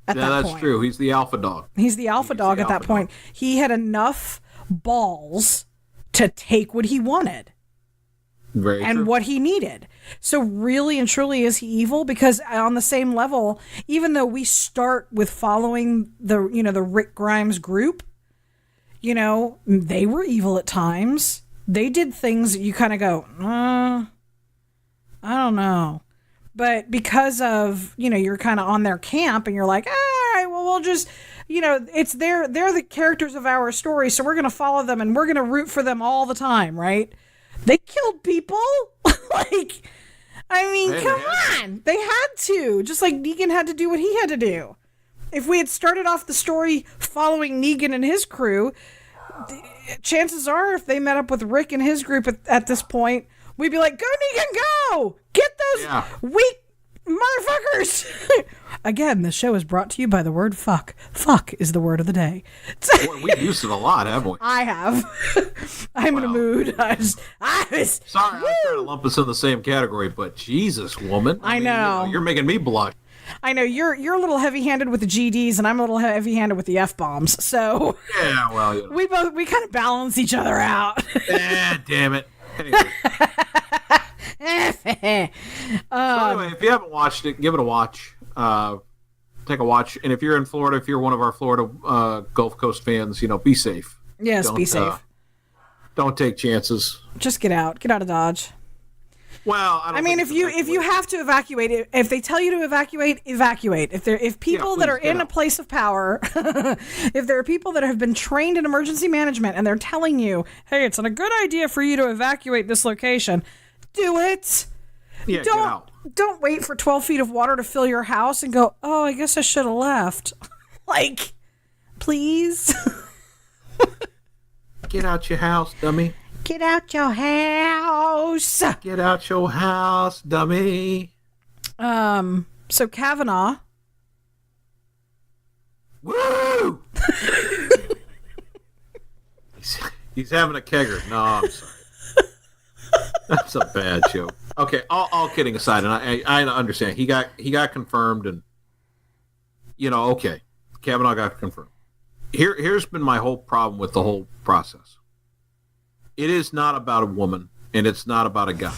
at that point. Yeah, that's true. He's the alpha dog. He's the alpha dog at that point. He had enough balls to take what he wanted. Very and true. What he needed. So really and truly is he evil? Because on the same level, even though we start with following the Rick Grimes group, they were evil at times. They did things that you kind of go, I don't know. But because of, you're kind of on their camp and you're like, all right, well, we'll just, it's they're the characters of our story. So we're going to follow them and we're going to root for them all the time. Right. They killed people. Come on. They had to. Just like Negan had to do what he had to do. If we had started off the story following Negan and his crew, chances are if they met up with Rick and his group at this point, we'd be like, go Negan, go! Get those weak motherfuckers! Again, the show is brought to you by the word fuck. Fuck is the word of the day. Boy, we've used it a lot, haven't we? I have. I'm in a mood. I was sorry, I was trying to lump us in the same category, but Jesus, woman. I know. You're making me blush. I know you're a little heavy-handed with the GDs, and I'm a little heavy-handed with the F-bombs. So yeah, well, we kind of balance each other out. Damn it. Anyway. So anyway, if you haven't watched it, give it a watch. Take a watch, and if you're in Florida, if you're one of our Florida Gulf Coast fans, be safe. Yes, be safe. Don't take chances. Just get out of Dodge. Well, I mean, if you have to evacuate, if they tell you to evacuate. If people that are in a place of power, if there are people that have been trained in emergency management and they're telling you, hey, it's a good idea for you to evacuate this location, do it. Yeah, get out. Don't wait for 12 feet of water to fill your house and go, oh, I guess I should have left. Please. Get out your house, dummy. Get out your house. Get out your house, dummy. So Kavanaugh. Woo! he's having a kegger. No, I'm sorry. That's a bad joke. Okay, all kidding aside, and I understand. He got confirmed, and okay, Kavanaugh got confirmed. Here's been my whole problem with the whole process. It is not about a woman, and it's not about a guy.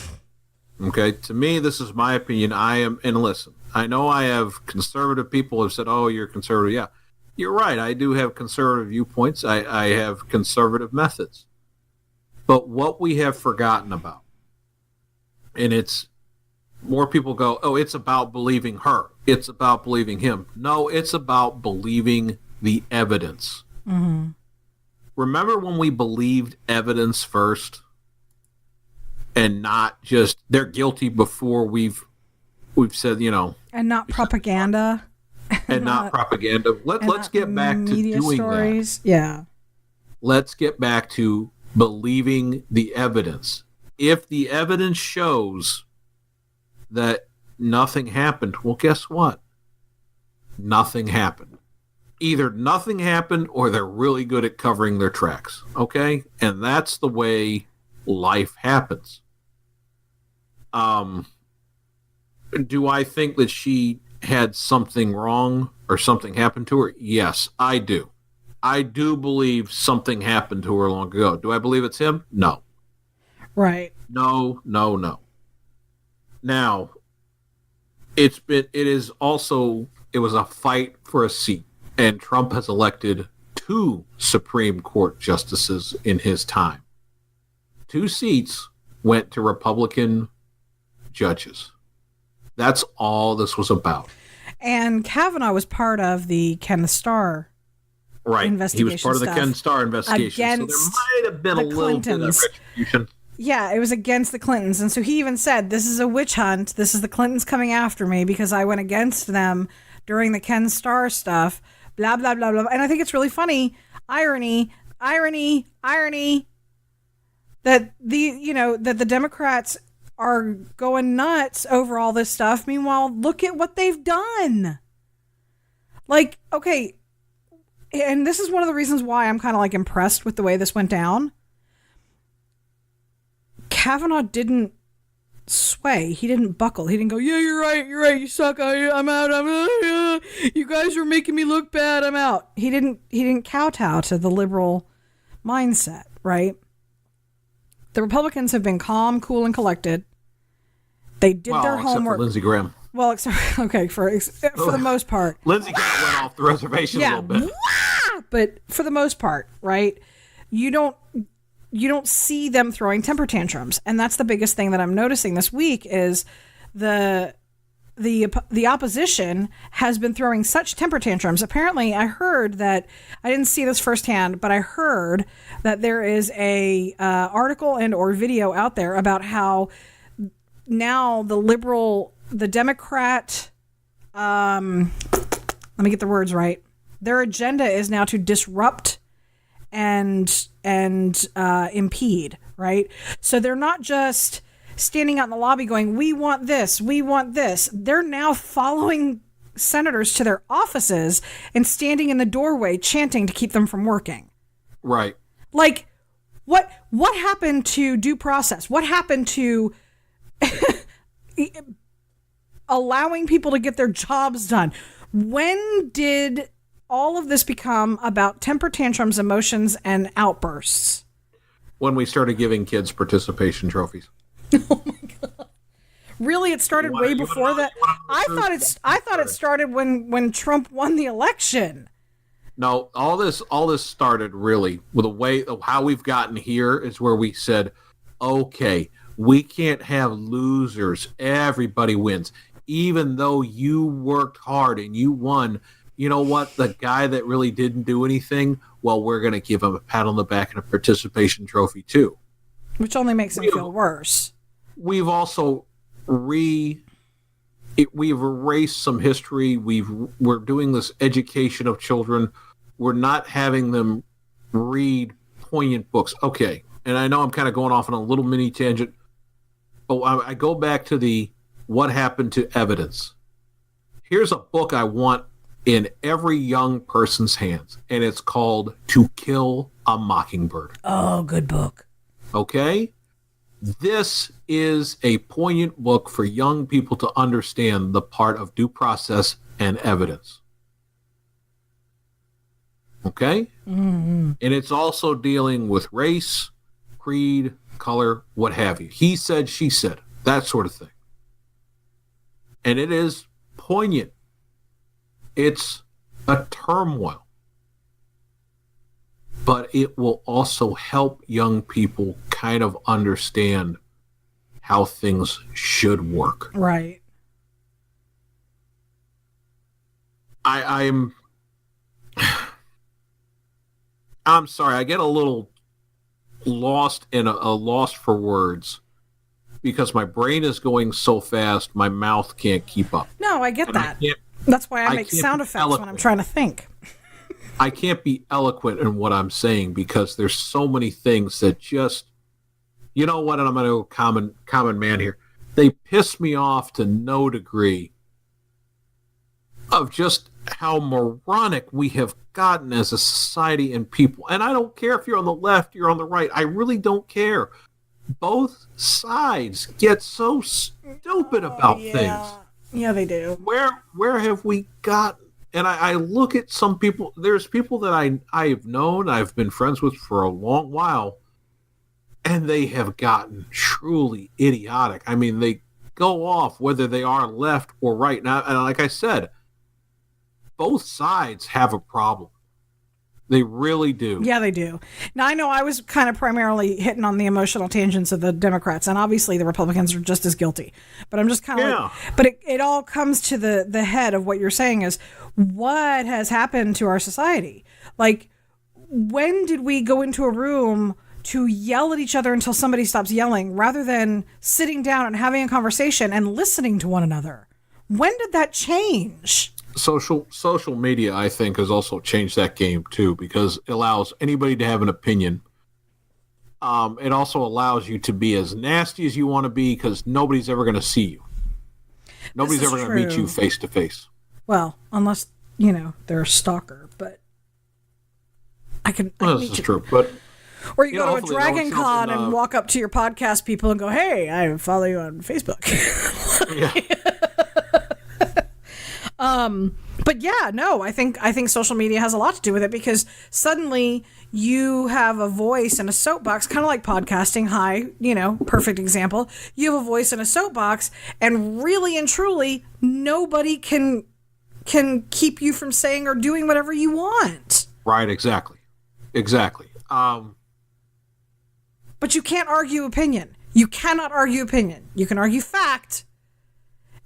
Okay, to me, this is my opinion. And listen, I know I have conservative people who have said, "Oh, you're conservative." Yeah, you're right. I do have conservative viewpoints. I have conservative methods. But what we have forgotten about, and it's more people go, "Oh, it's about believing her. It's about believing him." No, it's about believing the evidence. Mm-hmm. Remember when we believed evidence first and not just they're guilty before we've said, and not propaganda. And not propaganda. Let's get back to doing stories. That. Yeah. Let's get back to believing the evidence. If the evidence shows that nothing happened. Well, guess what? Nothing happened. Either nothing happened or they're really good at covering their tracks. Okay? And that's the way life happens. Do I think that she had something wrong or something happened to her? Yes, I do. I do believe something happened to her long ago. Do I believe it's him? No. Right. No. Now, it was a fight for a seat, and Trump has elected 2 Supreme Court justices in his time. 2 seats went to Republican judges. That's all this was about. And Kavanaugh was part of the Ken Starr investigation. He was part of the Ken Starr investigation. So there might have been a little bit of retribution. Yeah, it was against the Clintons. And so he even said, this is a witch hunt. This is the Clintons coming after me because I went against them during the Ken Starr stuff. Blah, blah, blah, blah. And I think it's really funny. Irony, that the Democrats are going nuts over all this stuff. Meanwhile, look at what they've done. Like, okay, and this is one of the reasons why I'm kind of like impressed with the way this went down. Kavanaugh didn't sway. He didn't buckle. He didn't go, yeah, you're right, you suck, I'm out, you guys are making me look bad, I'm out. He didn't kowtow to the liberal mindset, right? The Republicans have been calm, cool, and collected. They did their homework. Except for Lindsey Graham. Well, okay, for the most part. Lindsey kind of went off the reservation a little bit. But for the most part, right? You don't see them throwing temper tantrums, and that's the biggest thing that I'm noticing this week is the opposition has been throwing such temper tantrums. Apparently, I heard that, I didn't see this firsthand, but I heard that there is a article and or video out there about how now the Democrat, let me get the words right. Their agenda is now to disrupt and impede, right? So they're not just standing out in the lobby going, we want this. They're now following senators to their offices and standing in the doorway chanting to keep them from working. Right. Like, what happened to due process? What happened to allowing people to get their jobs done? When did all of this become about temper tantrums, emotions, and outbursts? When we started giving kids participation trophies. Oh my God. Really? It started way before that? I thought it started when Trump won the election. No, all this started really with the way of how we've gotten here is where we said, okay, we can't have losers. Everybody wins. Even though you worked hard and you won, you know what? The guy that really didn't do anything, well, we're going to give him a pat on the back and a participation trophy too. Which only makes him feel worse. We've also we've erased some history. We're doing this education of children. We're not having them read poignant books. Okay, and I know I'm kind of going off on a little mini tangent, but I go back to what happened to evidence. Here's a book I want in every young person's hands, and it's called To Kill a Mockingbird. Oh, good book. Okay? This is a poignant book for young people to understand the part of due process and evidence. Okay? Mm-hmm. And it's also dealing with race, creed, color, what have you. He said, she said, that sort of thing. And it is poignant. It's a turmoil. But it will also help young people kind of understand how things should work. Right. I'm sorry, I get a little lost in a lost for words because my brain is going so fast, my mouth can't keep up. No, I get that. That's why I make sound effects when I'm trying to think. I can't be eloquent in what I'm saying because there's so many things that just, you know what, and I'm going to go common man here. they piss me off to no degree of just how moronic we have gotten as a society and people. And I don't care if you're on the left, you're on the right. I really don't care. Both sides get so stupid about things. Yeah, they do. Where have we gotten? And I look at some people, there's people that I have known, I've been friends with for a long while, and they have gotten truly idiotic. I mean, they go off whether they are left or right. Now, and like I said, both sides have a problem. They really do. Yeah, they do. Now, I know I was kind of primarily hitting on the emotional tangents of the Democrats, and obviously the Republicans are just as guilty. But I'm just kind of like, but it all comes to the head of what you're saying is, what has happened to our society? Like, when did we go into a room to yell at each other until somebody stops yelling, rather than sitting down and having a conversation and listening to one another? When did that change? Social media, I think, has also changed that game too, because it allows anybody to have an opinion. It also allows you to be as nasty as you want to be, because nobody's ever going to see you. Nobody's ever going to meet you face to face. Well, unless they're a stalker, but this is true, but. Or you go to a Dragon Con and walk up to your podcast people and go, "Hey, I follow you on Facebook." Yeah. But yeah, no, I think social media has a lot to do with it, because suddenly you have a voice and a soapbox, kind of like podcasting. Perfect example. You have a voice and a soapbox, and really and truly, nobody can keep you from saying or doing whatever you want. Right, exactly. But you can't argue opinion. You cannot argue opinion. You can argue fact,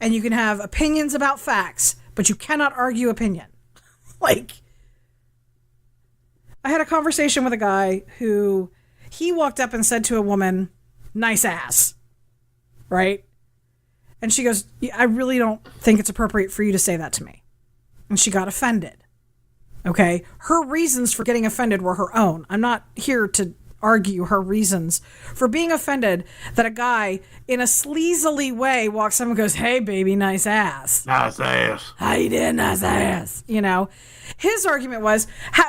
and you can have opinions about facts, but you cannot argue opinion. Like, I had a conversation with a guy who, he walked up and said to a woman, "Nice ass." Right? And she goes, "I really don't think it's appropriate for you to say that to me." And she got offended. Okay? Her reasons for getting offended were her own. I'm not here to argue her reasons for being offended that a guy in a sleazily way walks up and goes, "Hey baby, nice ass." Nice ass. How you doing, nice ass? His argument was,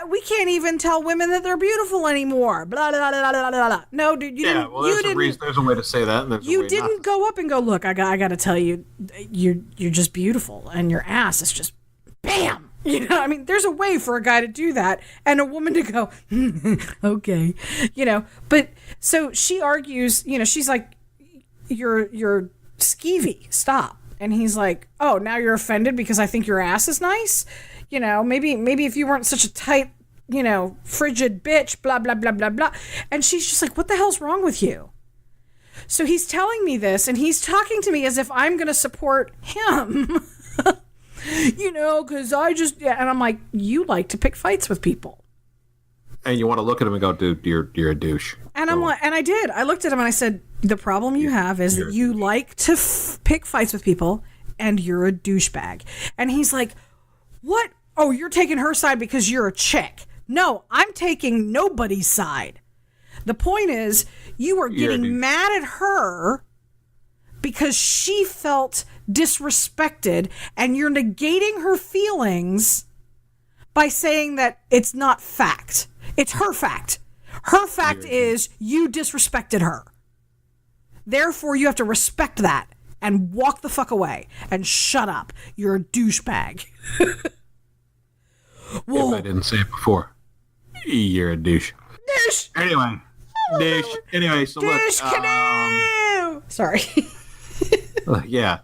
we can't even tell women that they're beautiful anymore. Blah, blah, blah, blah, blah, blah. No, dude, there's a way to say that. And you didn't go up and go, "Look, I got to tell you, you're just beautiful, and your ass is just bam." There's a way for a guy to do that, and a woman to go, "Okay," But so she argues, she's like, "You're skeevy, stop." And he's like, "Oh, now you're offended because I think your ass is nice? Maybe if you weren't such a tight, frigid bitch, blah, blah, blah, blah, blah." And she's just like, "What the hell's wrong with you?" So he's telling me this, and he's talking to me as if I'm going to support him. Because and I'm like, you like to pick fights with people. And you want to look at him and go, "Dude, you're a douche." And I'm like, and I did. I looked at him and I said, "The problem you have is that you like to pick fights with people, and you're a douchebag." And he's like, "What? Oh, you're taking her side because you're a chick." No, I'm taking nobody's side. The point is, you are getting mad at her because she felt disrespected, and you're negating her feelings by saying that it's not fact. It's her fact. Her fact is you disrespected her. Therefore, you have to respect that and walk the fuck away and shut up. You're a douchebag. If I didn't say it before, you're a douche. Douche. Anyway, douche. Anyway, so douche look. canoe. Sorry. Yeah.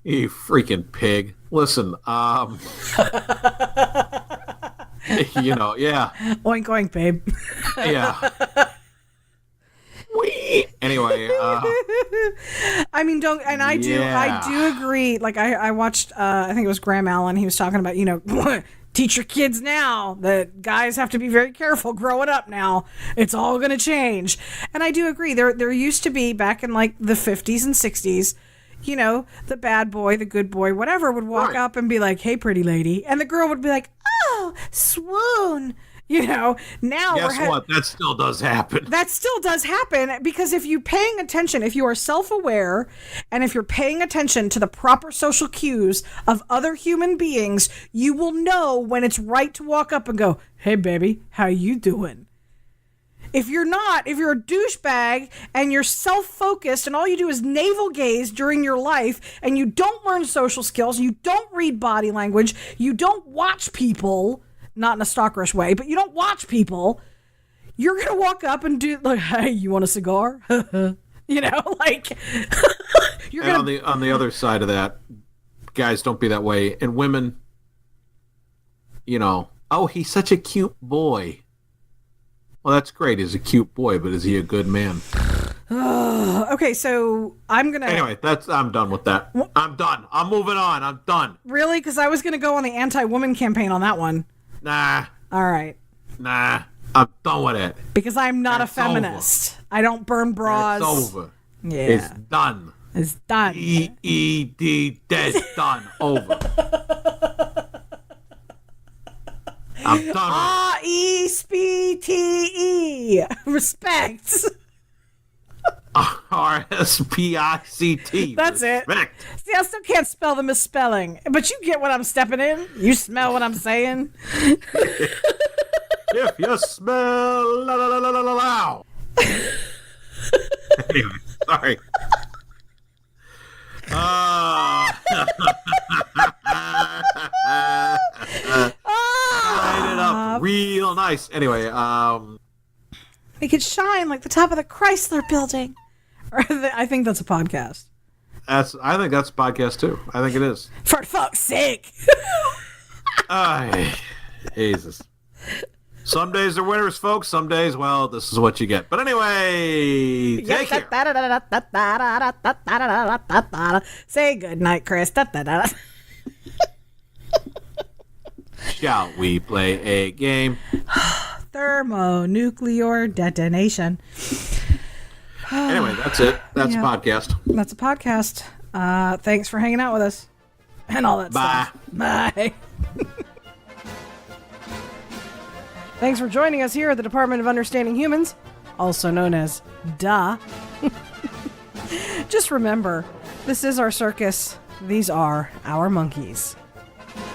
You freaking pig. Listen, yeah. Oink, oink, babe. Yeah. Anyway, I do agree. Like, I watched, I think it was Graham Allen. He was talking about, teach your kids now that guys have to be very careful growing up now. It's all going to change. And I do agree. There used to be, back in like the 50s and 60s, the bad boy, the good boy, whatever, would walk up and be like, "Hey, pretty lady." And the girl would be like, "Oh, swoon." Now Guess what? That still does happen. That still does happen because if you're paying attention, if you are self-aware, and if you're paying attention to the proper social cues of other human beings, you will know when it's right to walk up and go, "Hey, baby, how you doing?" If you're not, if you're a douchebag and you're self-focused and all you do is navel gaze during your life and you don't learn social skills, you don't read body language, you don't watch people, not in a stalkerish way, but you don't watch people, you're going to walk up and do like, "Hey, you want a cigar?" You're and on the other side of that, guys, don't be that way. And women, "Oh, he's such a cute boy." Well, that's great. He's a cute boy, but is he a good man? Okay, so I'm going to... Anyway, I'm done with that. I'm done. I'm moving on. I'm done. Really? Because I was going to go on the anti-woman campaign on that one. Nah. All right. Nah. I'm done with it. Because I'm not a feminist. Over. I don't burn bras. It's over. Yeah. It's done. It's done. E-E-D, dead, done, over. I'm done. R-E-S-P-T-E. Respect. R-S-P-I-C-T. That's Respect. It. See, I still can't spell the misspelling. But you get what I'm stepping in. You smell what I'm saying. If you smell la la la la la la. Anyway, sorry. Light it up real nice. Anyway, Make it shine like the top of the Chrysler building. I think that's a podcast. I think that's a podcast too. I think it is. For fuck's sake. Jesus. Some days are winners, folks. Some days, well, this is what you get. But anyway, take care. Say goodnight, Kris. Shall we play a game? Thermonuclear detonation. Anyway, that's it. That's a podcast. That's a podcast. Thanks for hanging out with us. And all that stuff. Bye. Thanks for joining us here at the Department of Understanding Humans, also known as DUH. Just remember, this is our circus. These are our monkeys.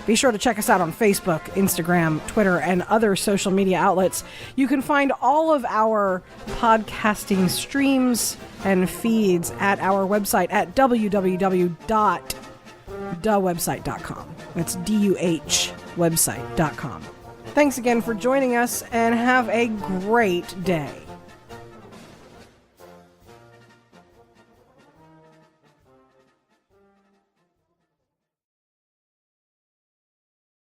Be sure to check us out on Facebook, Instagram, Twitter, and other social media outlets. You can find all of our podcasting streams and feeds at our website at www.duhwebsite.com. That's D.U.H website.com. Thanks again for joining us, and have a great day.